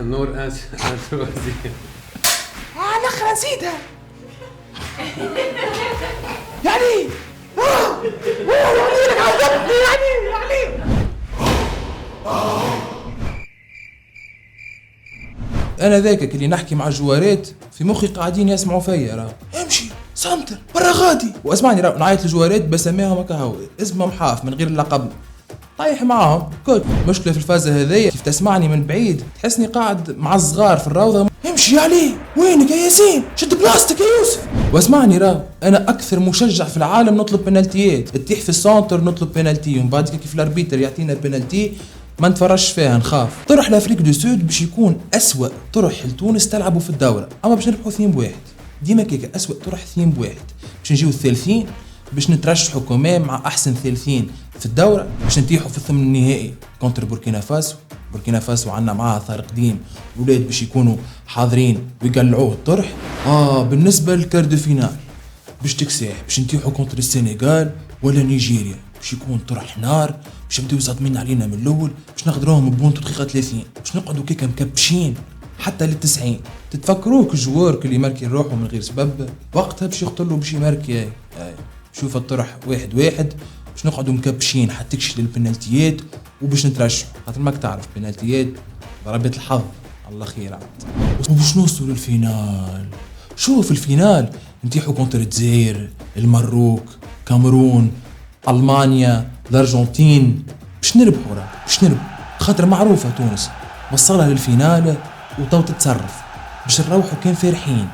نور اسف وزير. الاخر نسيتها يعني لك عذبني يعني انا ذاكك اللي نحكي مع الجوارات في مخي قاعدين يسمعوا فيا. راه امشي سنتر برا غادي واسمعني، راه نعيط للجوارات بسميهم هكا هو اسمهم حاف من غير اللقب، طايح معاهم كل مشكله في الفازه هذيا. كيف تسمعني من بعيد تحسني قاعد مع الصغار في الروضه. امشي يا علي، وينك يا ياسين؟ شد بلاستيك يا يوسف. واسمعني، راه انا اكثر مشجع في العالم نطلب بنالتيات، تطيح في السونتر نطلب بنالتي، ومن بعد كيف الاربيتر يعطينا البنالتي ما نتفرجش فيها نخاف. طرح لافريك دو سود باش يكون اسوأ طرح لتونس تلعبوا في الدوره، اما باش نربحوا 2-1 ديما كيكا. اسوأ طرح 2-1 باش نجيو الثالثين، باش نترشحوا كمان مع احسن 30 في الدوره، باش نتيحوا في الثمن النهائي كونتر بوركينا فاسو. بوركينا فاسو عندنا معاها ثار قديم، ولاد باش يكونوا حاضرين ويقلعوه الطرح. بالنسبه للكاردو فينال باش تكساح، باش نتيحوا كونتر السنغال ولا نيجيريا، باش يكون طرح نار، باش يبداو صادمين علينا من الاول، باش ناخذوهم ببونتو دقيقه 30، باش نقعدوا كيكا مكبشين حتى لل90. تتفكروك الجوار اللي ماركي روحه من غير سبب، وقتها باش يقتلوا باش يماركي. شوف الطرح 1-1 باش نقعدوا مكبشين حتى تكشي للبنالتيات وباش نترشحوا، خاطر ماك تعرف بنالتيات ضربات الحظ الله خير عاد. وباش نوصلوا للفينال. شوف الفينال نتيحوا كونتر الجزائر، المروك، كامرون، ألمانيا، الأرجنتين، باش نربحوا. باش نربحوا خاطر معروفة تونس وصلها للفينال وطو تتصرف باش نروحوا كان فرحين.